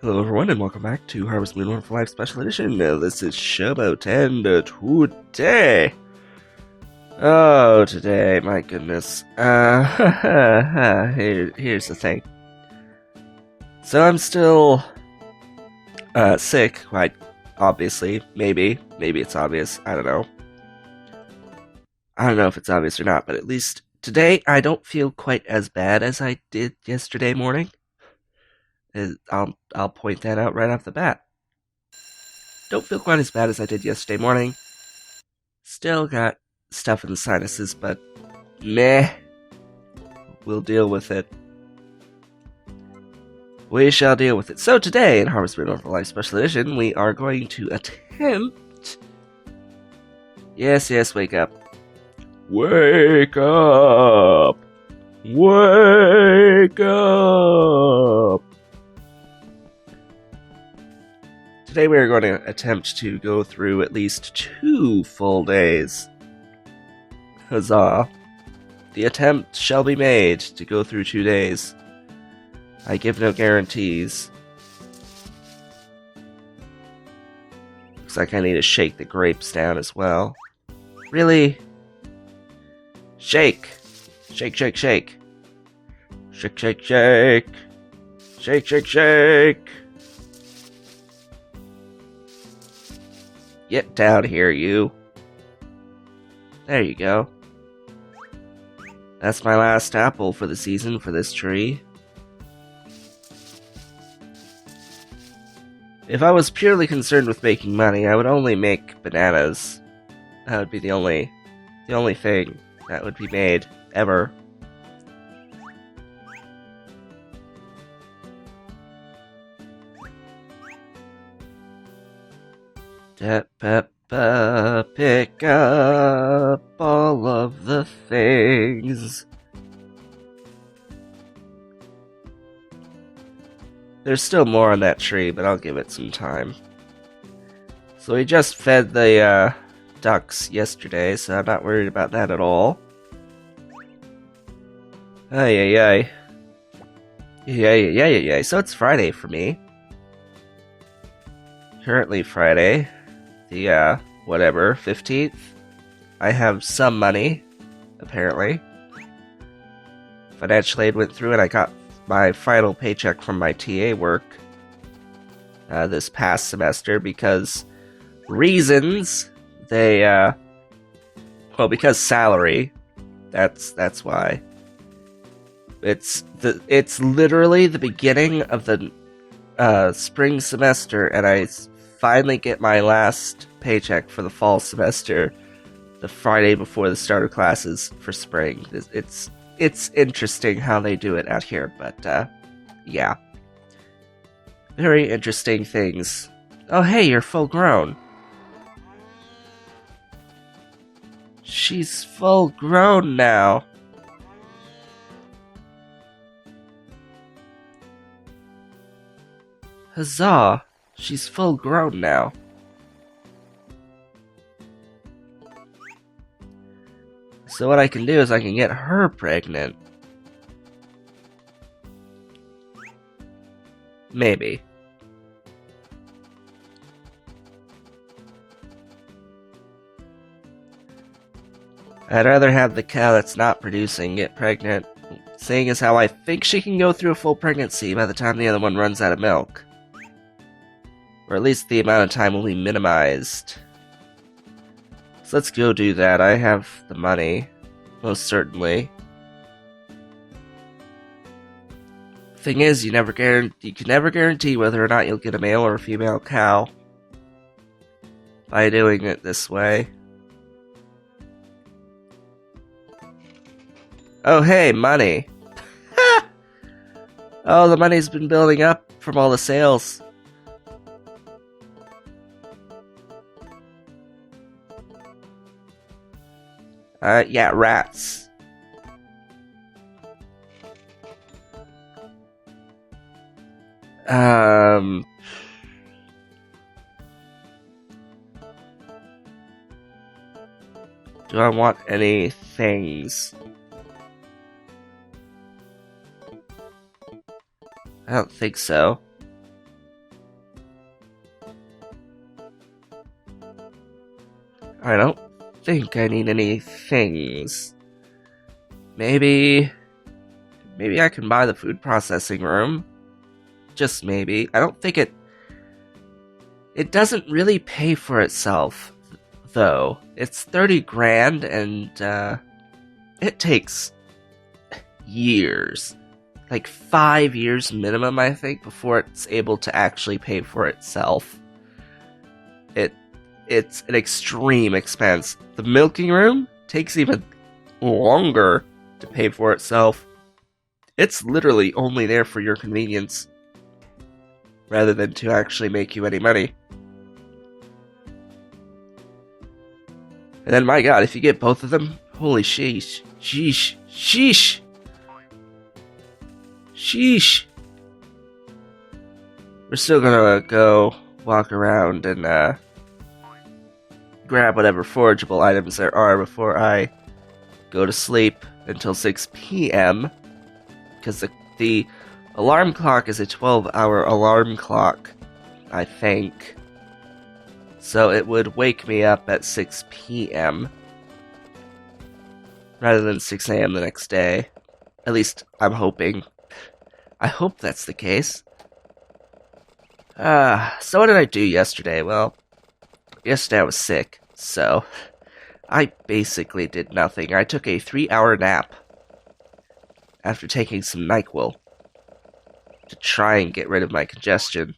Hello everyone and welcome back to Harvest Moon Wonderful Life Special Edition. This is Showboat and today... Oh, today, my goodness. Here's the thing. So I'm still sick, quite obviously. Maybe it's obvious. I don't know. I don't know if it's obvious or not, but at least today I don't feel quite as bad as I did yesterday morning. I'll point that out right off the bat. Don't feel quite as bad as I did yesterday morning. Still got stuff in the sinuses, but meh. We'll deal with it. We shall deal with it. So today, in Harvest Moon Wonderful Life Special Edition, we are going to attempt... Yes, wake up. Wake up! Wake up! Today we are going to attempt to go through at least 2 full days. Huzzah. The attempt shall be made to go through 2 days. I give no guarantees. Looks like I need to shake the grapes down as well. Really? Shake! Shake, shake, shake. Shake, shake, shake. Shake, shake, shake. Get down here, you. There you go. That's my last apple for the season for this tree. If I was purely concerned with making money, I would only make bananas. That would be the only thing that would be made, ever. Pick up all of the things. There's still more on that tree, but I'll give it some time. So we just fed the ducks yesterday, so I'm not worried about that at all. Ay. So it's Friday for me. Currently Friday. The, whatever, 15th. I have some money, apparently. Financial aid went through and I got my final paycheck from my TA work this past semester because reasons. They, well, because salary. That's why. It's literally the beginning of the spring semester, and I finally get my last paycheck for the fall semester the Friday before the start of classes for spring. It's interesting how they do it out here, but yeah. Very interesting things. Oh hey, you're full grown. She's full grown now. Huzzah! She's full grown now. So what I can do is I can get her pregnant. Maybe. I'd rather have the cow that's not producing get pregnant, seeing as how I think she can go through a full pregnancy by the time the other one runs out of milk. Or at least the amount of time will be minimized. So let's go do that. I have the money, most certainly. Thing is, you can never guarantee whether or not you'll get a male or a female cow by doing it this way. Oh hey, money. Oh, the money's been building up from all the sales. Yeah, rats. Do I want any things? I don't think so. I don't think I need any things. Maybe I can buy the food processing room. Just maybe. I don't think it doesn't really pay for itself, though. It's 30 grand, and it takes years. Like 5 years minimum, I think, before it's able to actually pay for itself. It's an extreme expense. The milking room takes even longer to pay for itself. It's literally only there for your convenience, rather than to actually make you any money. And then, my god, if you get both of them, holy sheesh. Sheesh. Sheesh. Sheesh. We're still gonna go walk around and grab whatever forageable items there are before I go to sleep until 6 p.m. Because the alarm clock is a 12-hour alarm clock, I think. So it would wake me up at 6 p.m. rather than 6 a.m. the next day. At least I'm hoping. I hope that's the case. So what did I do yesterday? Well, yesterday I was sick, so I basically did nothing. I took a 3-hour nap after taking some NyQuil to try and get rid of my congestion.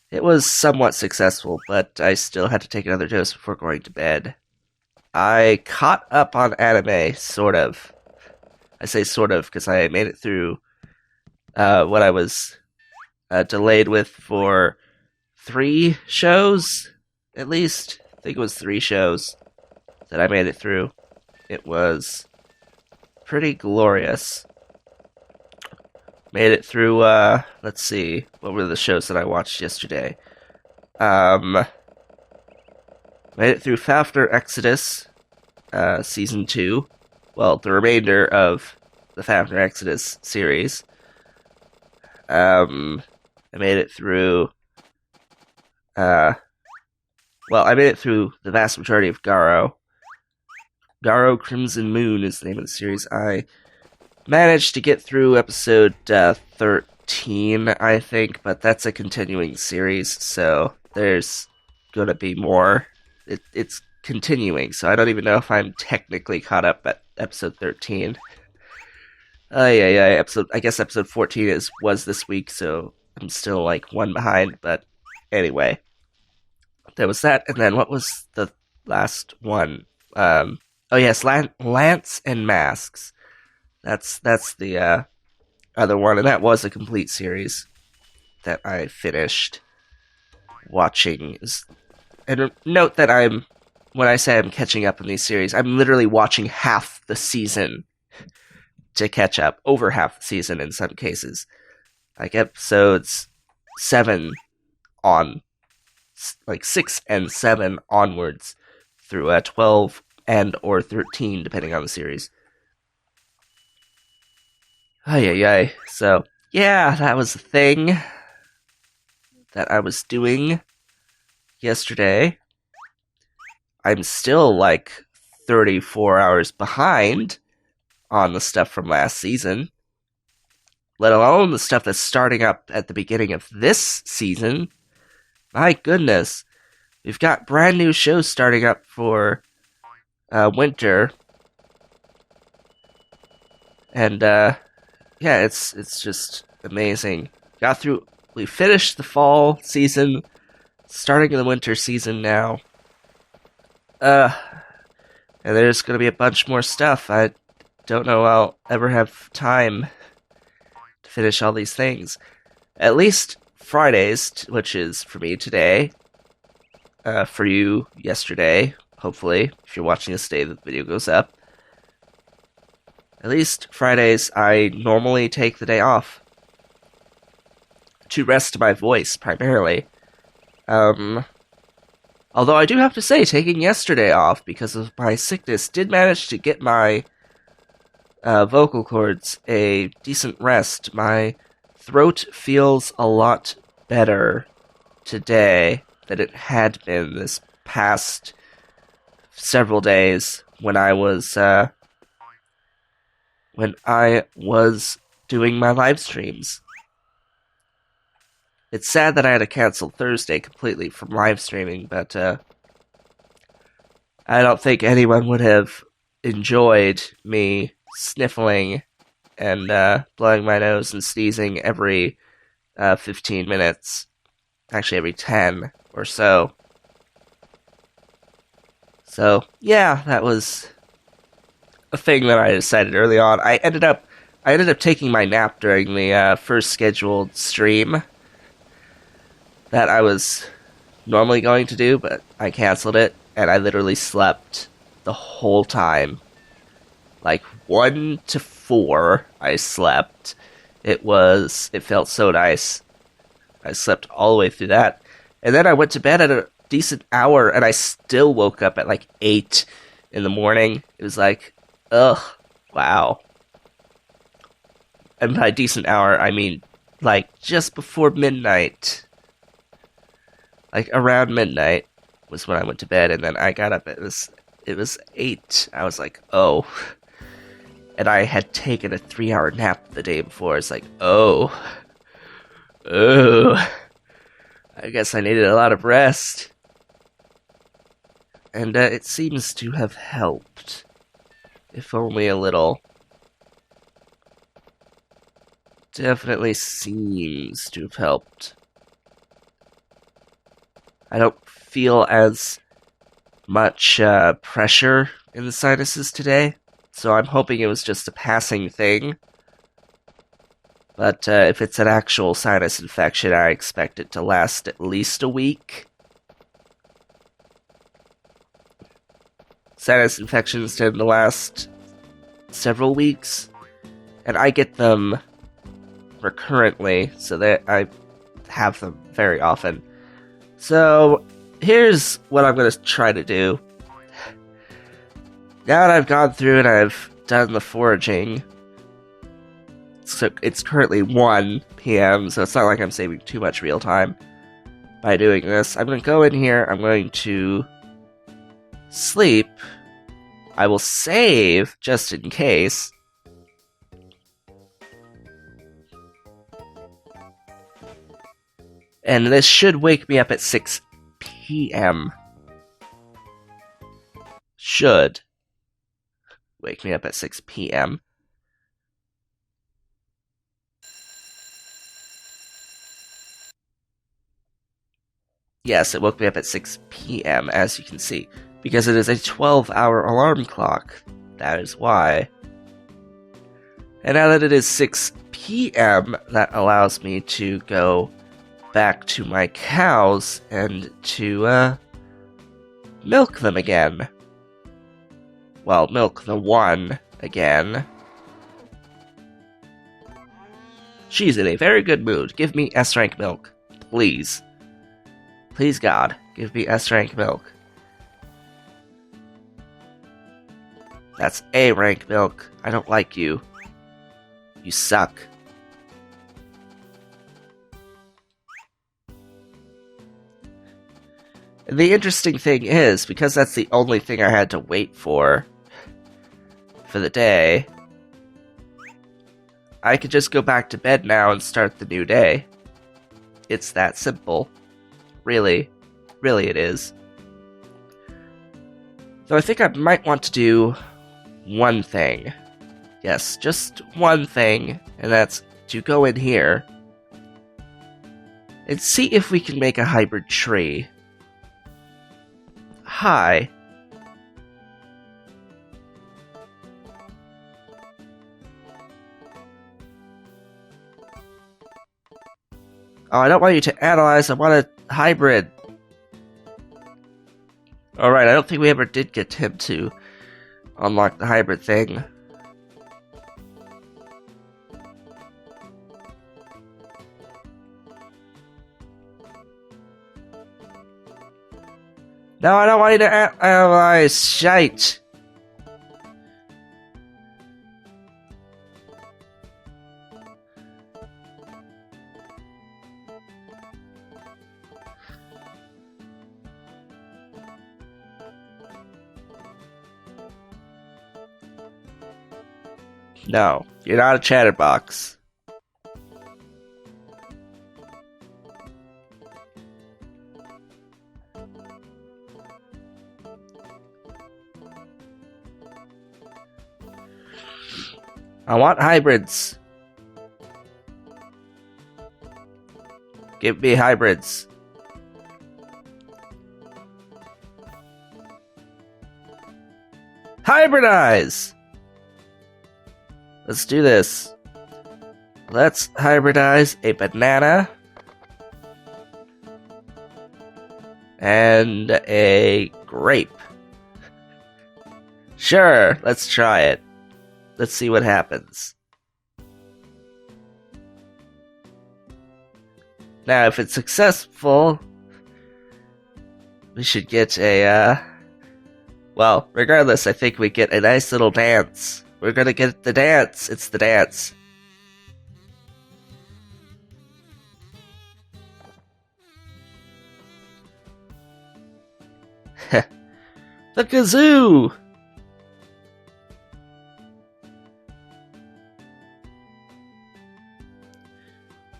It was somewhat successful, but I still had to take another dose before going to bed. I caught up on anime, sort of. I say sort of because I made it through what I was delayed with for 3 shows, at least. I think it was 3 shows that I made it through. It was pretty glorious. Made it through, let's see, what were the shows that I watched yesterday? Made it through Fafnir Exodus, Season 2. Well, the remainder of the Fafnir Exodus series. I made it through, I made it through the vast majority of Garo. Garo Crimson Moon is the name of the series. I managed to get through episode 13, I think, but that's a continuing series, so there's gonna be more. It's continuing, so I don't even know if I'm technically caught up at episode 13. I guess episode 14 was this week, so I'm still like 1 behind, but anyway. There was that, and then what was the last one? Lance and Masks. That's the other one, and that was a complete series that I finished watching. And note that when I say I'm catching up in these series, I'm literally watching half the season to catch up, over half the season in some cases. Like episodes 7 on, like 6 and 7 onwards through 12 and or 13, depending on the series. So, yeah, that was the thing that I was doing yesterday. I'm still like 34 hours behind on the stuff from last season, let alone the stuff that's starting up at the beginning of this season. My goodness, we've got brand new shows starting up for winter, and it's just amazing. We finished the fall season, starting the winter season now. And there's gonna be a bunch more stuff. I don't know I'll ever have time to finish all these things. At least Fridays, which is for me today, for you yesterday, hopefully, if you're watching this day the video goes up. At least Fridays, I normally take the day off to rest my voice, primarily. Although I do have to say, taking yesterday off because of my sickness did manage to get my vocal cords a decent rest. My throat feels a lot better today than it had been this past several days when I was doing my live streams. It's sad that I had to cancel Thursday completely from live streaming, but I don't think anyone would have enjoyed me sniffling and blowing my nose and sneezing every 15 minutes. Actually, every 10 or so. So, yeah, that was a thing that I decided early on. I ended up taking my nap during the first scheduled stream that I was normally going to do, but I canceled it, and I literally slept the whole time. Like 1 to 4, I slept. It felt so nice. I slept all the way through that. And then I went to bed at a decent hour, and I still woke up at like 8 in the morning. It was like, ugh, wow. And by decent hour, I mean like just before midnight. Like around midnight was when I went to bed, and then I got up. It was 8. I was like, oh. And I had taken a 3-hour nap the day before. It's like, oh. Oh. I guess I needed a lot of rest. And it seems to have helped. If only a little. Definitely seems to have helped. I don't feel as much pressure in the sinuses today, so I'm hoping it was just a passing thing. But if it's an actual sinus infection, I expect it to last at least a week. Sinus infections tend to last several weeks, and I get them recurrently, so that I have them very often. So, here's what I'm going to try to do. Now that I've gone through and I've done the foraging, so it's currently 1 p.m., so it's not like I'm saving too much real time by doing this. I'm going to go in here, I'm going to sleep. I will save just in case. And this should wake me up at 6 p.m. Should wake me up at 6 p.m. Yes, it woke me up at 6 p.m., as you can see, because it is a 12-hour alarm clock. That is why. And now that it is 6 p.m., that allows me to go back to my cows and to milk them again. Well, milk the one again. She's in a very good mood. Give me S-rank milk, please. Please, God, give me S-rank milk. That's A-rank milk. I don't like you. You suck. And the interesting thing is, because that's the only thing I had to wait for the day, I could just go back to bed now and start the new day. It's that simple. Really. Really it is. Though I think I might want to do one thing. Yes, just one thing, and that's to go in here and see if we can make a hybrid tree. Hi. Oh, I don't want you to analyze, I want a hybrid. Alright, I don't think we ever did get him to unlock the hybrid thing. No, I don't want you to analyze shite. No, you're not a chatterbox. I want hybrids. Give me hybrids. Hybridize! Let's do this. Let's hybridize a banana and a grape. Sure, let's try it. Let's see what happens. Now, if it's successful, we should get a, well, regardless, I think we get a nice little dance. We're gonna get the dance. It's the dance. The kazoo!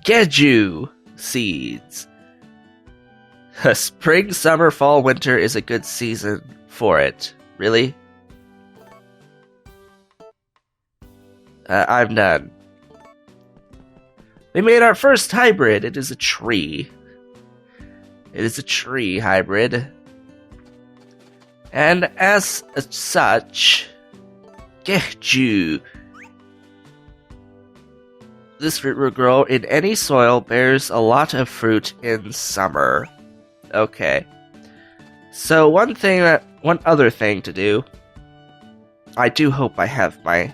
Geju seeds. Spring, summer, fall, winter is a good season for it. Really? I'm done. We made our first hybrid. It is a tree. It is a tree hybrid. And as such, Geju. This fruit will grow in any soil, bears a lot of fruit in summer. Okay. So one other thing to do. I do hope I have my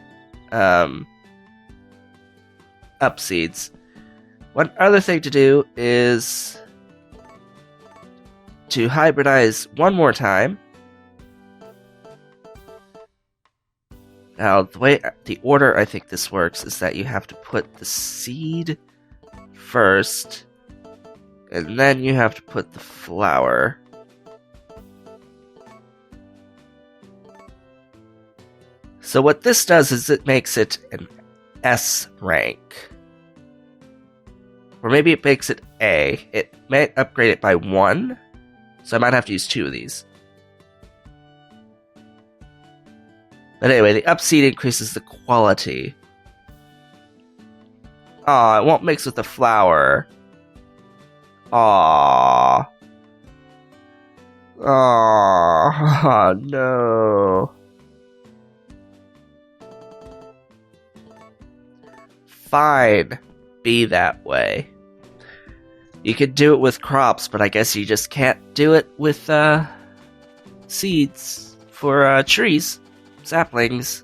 up seeds. One other thing to do is to hybridize one more time. Now, the order I think this works is that you have to put the seed first, and then you have to put the flower. So what this does is it makes it an S rank. Or maybe it makes it A. It may upgrade it by 1, so I might have to use 2 of these. But anyway, the upseed increases the quality. Aw, it won't mix with the flour. Aw. Aw, no. Fine. Be that way. You could do it with crops, but I guess you just can't do it with, seeds for, trees. Saplings.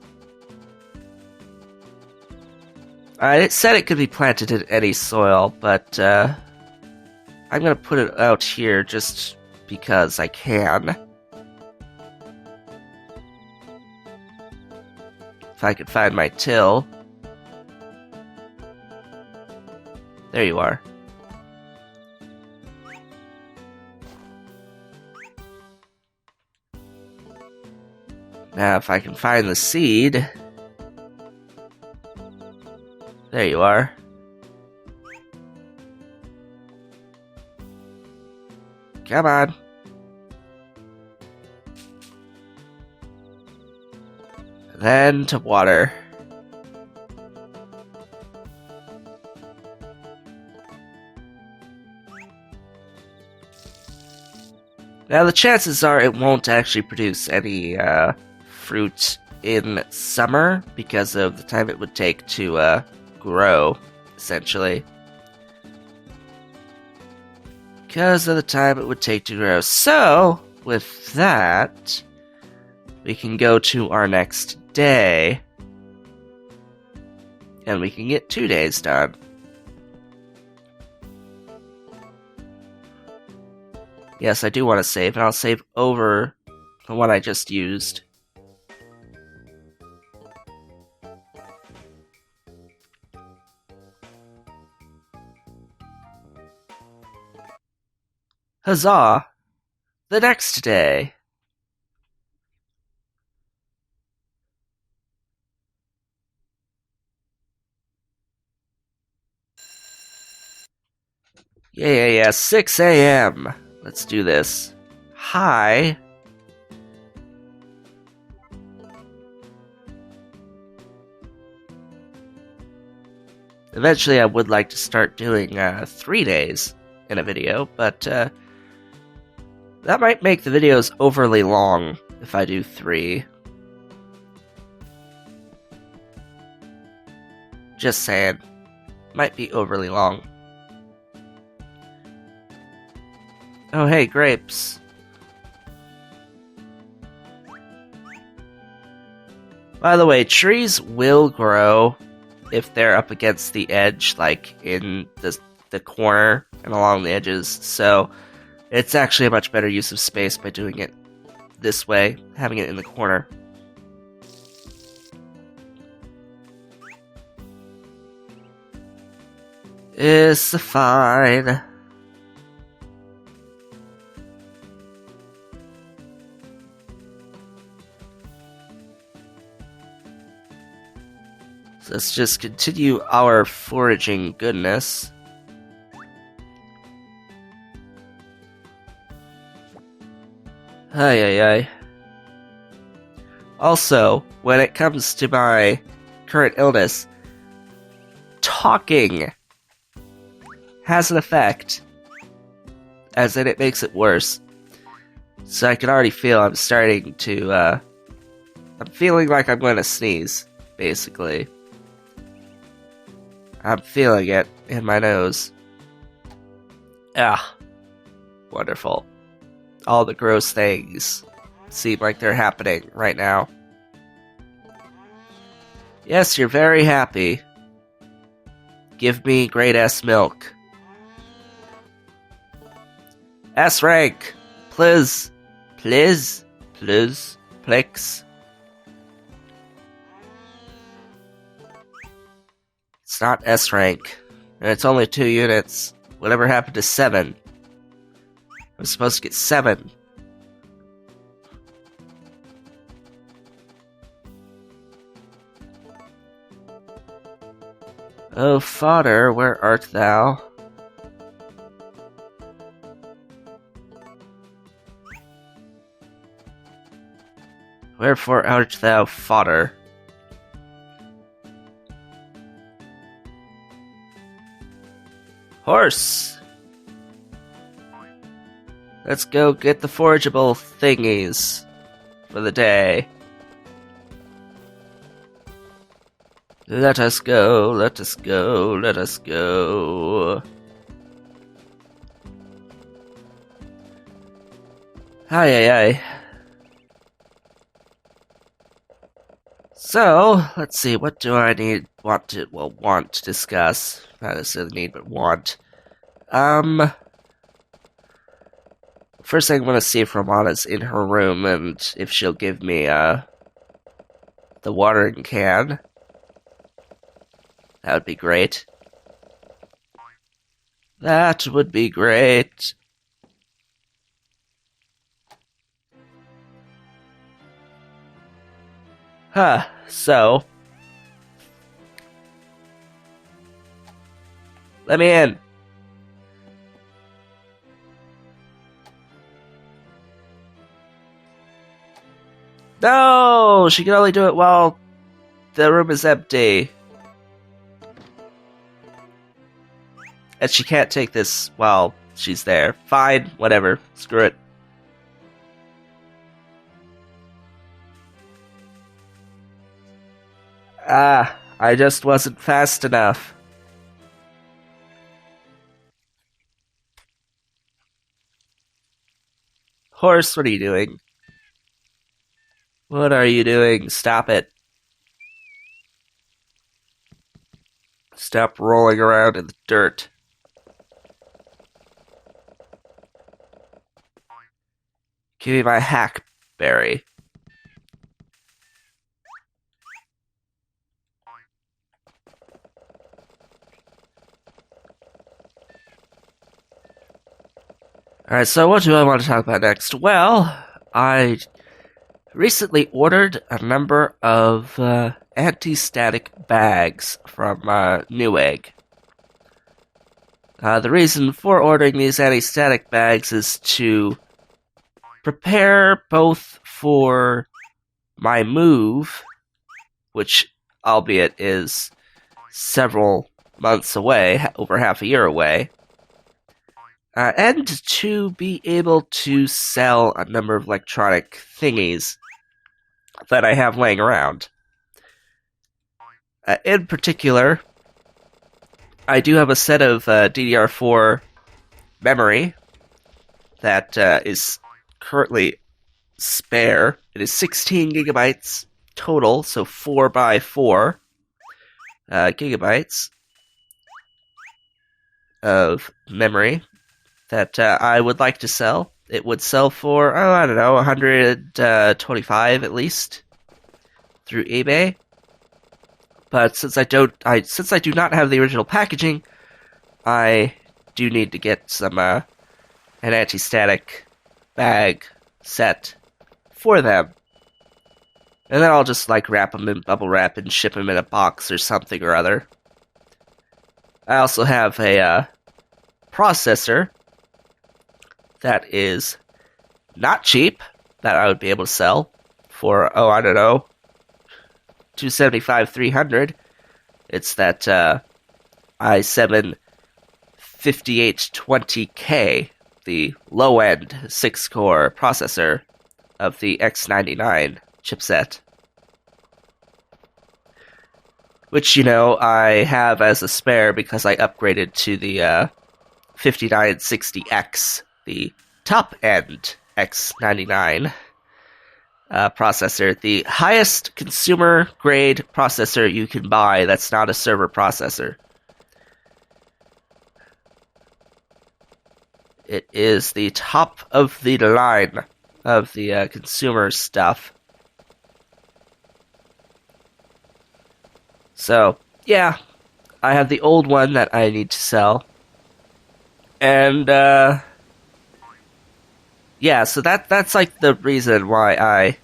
It said it could be planted in any soil, but I'm gonna put it out here just because I can. If I could find my till. There you are. Now, if I can find the seed... There you are. Come on. Then to water. Now, the chances are it won't actually produce any, fruit in summer because of the time it would take to grow, essentially. Because of the time it would take to grow. So, with that, we can go to our next day, and we can get 2 days done. Yes, I do want to save, and I'll save over the one I just used. Huzzah! The next day. Yeah. 6 a.m. Let's do this. Hi. Eventually, I would like to start doing 3 days in a video, but that might make the videos overly long if I do 3. Just saying. Might be overly long. Oh, hey, grapes. By the way, trees will grow if they're up against the edge, like in the corner and along the edges, so it's actually a much better use of space by doing it this way, having it in the corner. It's fine. So let's just continue our foraging goodness. Ay. Also, when it comes to my current illness, talking has an effect, as in it makes it worse. So I can already feel I'm starting to, I'm feeling like I'm going to sneeze, basically. I'm feeling it in my nose. Ah, wonderful. All the gross things seem like they're happening right now. Yes, you're very happy. Give me great S milk. S rank, please. Please. Plex. It's not S rank, and it's only 2 units. Whatever happened to 7? I'm supposed to get 7. Oh, fodder, where art thou? Wherefore art thou, fodder? Horse! Let's go get the forageable thingies for the day. Let us go. Ay. So, let's see, what do I want to discuss? Not necessarily need, but want. First thing I want to see if Romana's in her room and if she'll give me, the watering can. That would be great. That would be great. So. Let me in. No! She can only do it while the room is empty. And she can't take this while she's there. Fine, whatever. Screw it. I just wasn't fast enough. Horse, what are you doing? What are you doing? Stop it. Stop rolling around in the dirt. Give me my hackberry. Alright, so what do I want to talk about next? Well, I recently ordered a number of anti-static bags from Newegg. The reason for ordering these anti-static bags is to prepare both for my move, which, albeit is several months away, over half a year away, and to be able to sell a number of electronic thingies that I have laying around. In particular, I do have a set of DDR4 memory that is currently spare. It is 16 gigabytes total, so 4 by 4 gigabytes of memory that I would like to sell. It would sell for, oh, I don't know, 125 at least through eBay. But since I do not have the original packaging, I do need to get some an anti-static bag set for them, and then I'll just like wrap them in bubble wrap and ship them in a box or something or other. I also have a processor that is not cheap that I would be able to sell for, oh, I don't know, 275, 300. It's that i7 5820K, the low-end 6-core processor of the X99 chipset, which, I have as a spare because I upgraded to the 5960X, the top-end X99 processor, the highest consumer-grade processor you can buy that's not a server processor. It is the top of the line of the consumer stuff. So, yeah, I have the old one that I need to sell. And, yeah, so that's like the reason why I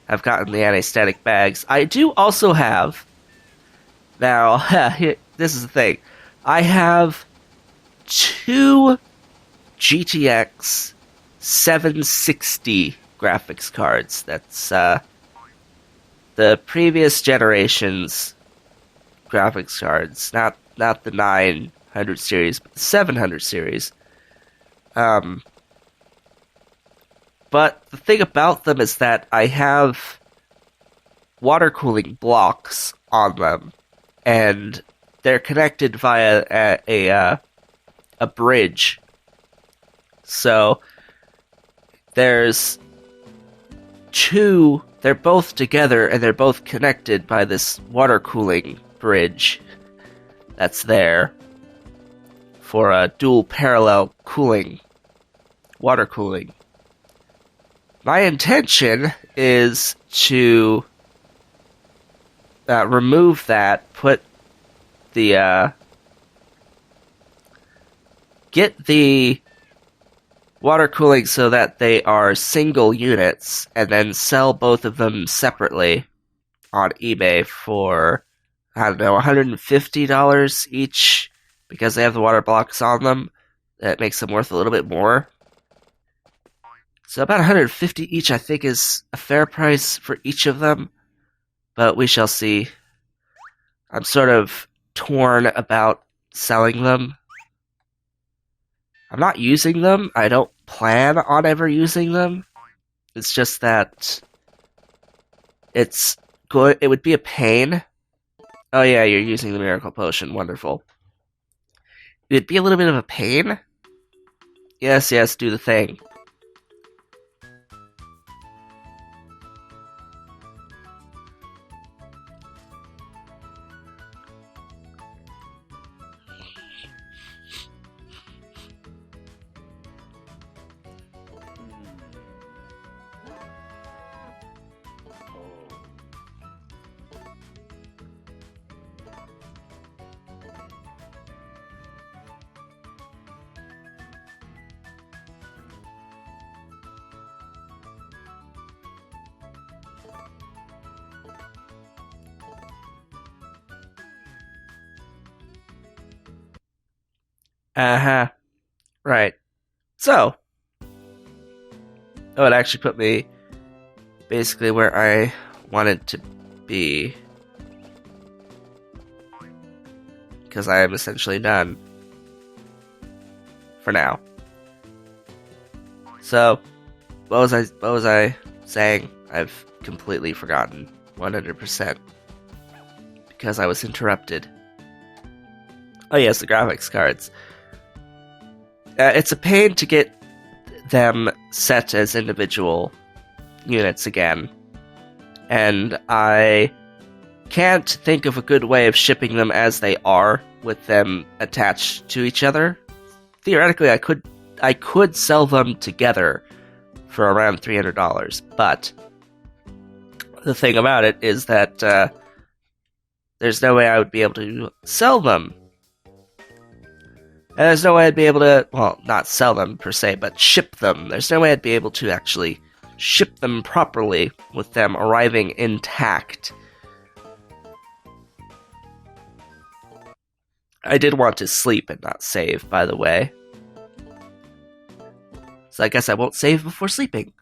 have gotten the anti-static bags. I do also have, now, this is the thing, I have 2 GTX 760 graphics cards. That's the previous generation's graphics cards, not the 900 series, but the 700 series. But the thing about them is that I have water cooling blocks on them, and they're connected via a bridge. So there's 2, they're both together and they're both connected by this water cooling bridge that's there for a dual parallel cooling, water cooling. My intention is to remove that, put the get the water cooling so that they are single units, and then sell both of them separately on eBay for, I don't know, $150 each, because they have the water blocks on them. That makes them worth a little bit more. So about $150 each, I think, is a fair price for each of them, but we shall see. I'm sort of torn about selling them. I'm not using them. I don't plan on ever using them. It's just that it's good. It would be a pain. Oh yeah, you're using the miracle potion. Wonderful. It'd be a little bit of a pain. Yes, do the thing. Uh huh. Right. So, it actually put me basically where I wanted to be because I am essentially done for now. So, what was I saying? I've completely forgotten 100% because I was interrupted. Oh yes, the graphics cards. It's a pain to get them set as individual units again, and I can't think of a good way of shipping them as they are with them attached to each other. Theoretically, I could sell them together for around $300, but the thing about it is that there's no way I would be able to sell them. And there's no way I'd be able to, well, not sell them per se, but ship them. There's no way I'd be able to actually ship them properly with them arriving intact. I did want to sleep and not save, by the way. So I guess I won't save before sleeping.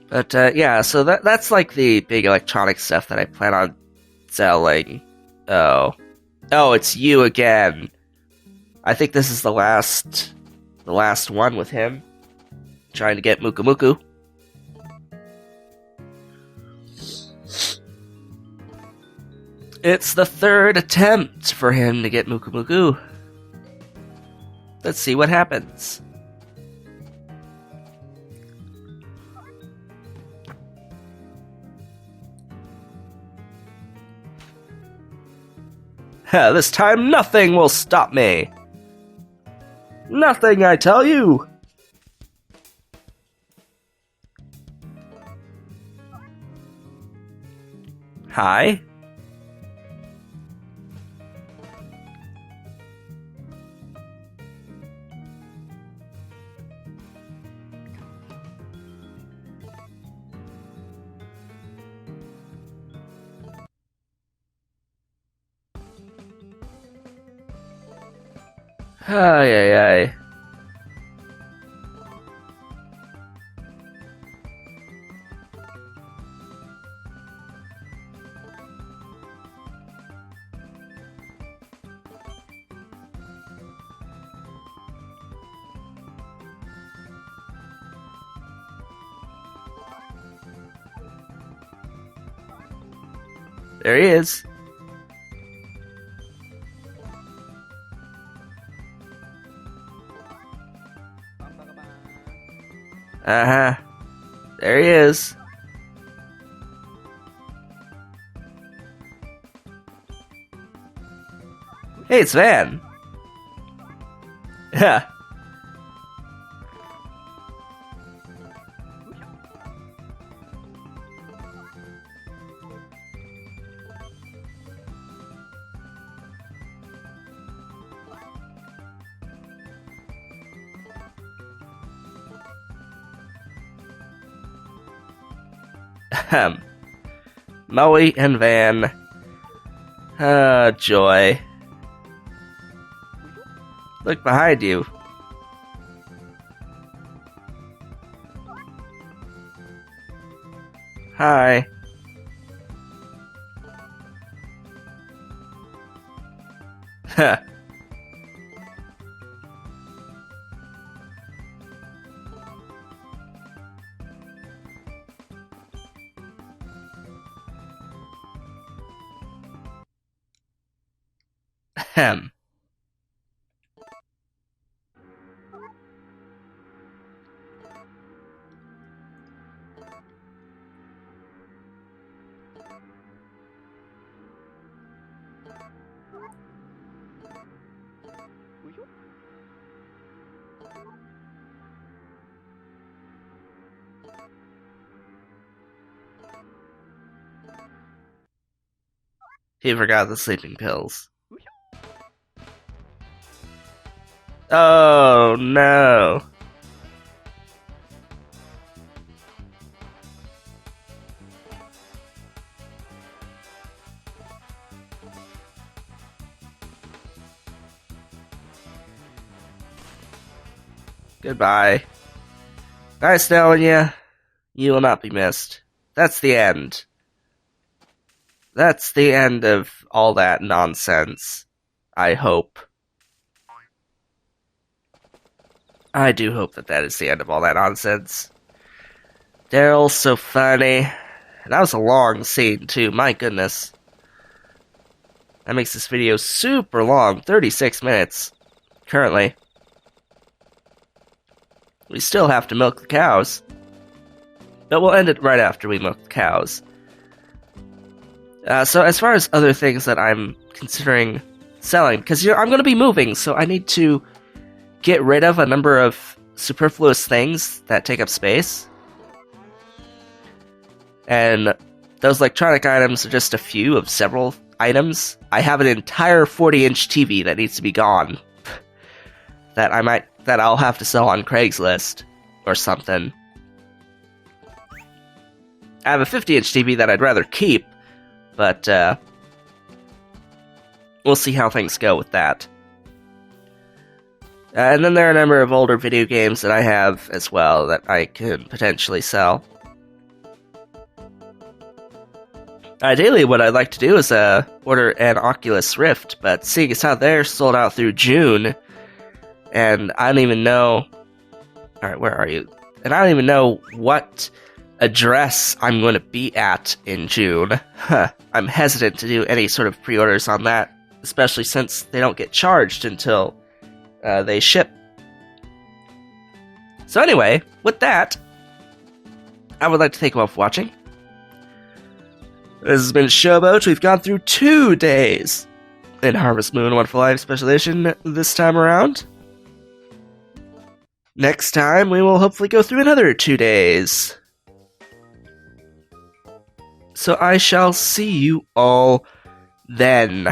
But yeah, so that's like the big electronic stuff that I plan on selling. Oh, oh, it's you again. I think this is the last one with him trying to get Muku Muku. It's the third attempt for him to get Muku Muku. Let's see what happens. This time nothing will stop me. Nothing, I tell you. Hi. Ay, ay, ay. There he is. Uh-huh. There he is. Hey, it's Van. Yeah. Moe and Van. Ah, joy. Look behind you. Hi. Huh. Ahem. He forgot the sleeping pills. Oh no. Goodbye. Nice knowing you. You will not be missed. That's the end. That's the end of all that nonsense. I hope. I do hope that that is the end of all that nonsense. Daryl's so funny. That was a long scene, too. My goodness. That makes this video super long. 36 minutes. Currently. We still have to milk the cows. But we'll end it right after we milk the cows. So as far as other things that I'm considering selling, because I'm going to be moving, so I need to get rid of a number of superfluous things that take up space. And those electronic items are just a few of several items. I have an entire 40-inch TV that needs to be gone. that I'll have to sell on Craigslist or something. I have a 50-inch TV that I'd rather keep, but we'll see how things go with that. And then there are a number of older video games that I have as well that I could potentially sell. Ideally, what I'd like to do is order an Oculus Rift, but seeing as how they're sold out through June, and I don't even know... Alright, where are you? And I don't even know what address I'm going to be at in June. I'm hesitant to do any sort of pre-orders on that, especially since they don't get charged until they ship. So anyway, with that, I would like to thank you all for watching. This has been Showboat. We've gone through 2 days in Harvest Moon Wonderful Life Special Edition this time around. Next time, we will hopefully go through another 2 days. So I shall see you all then.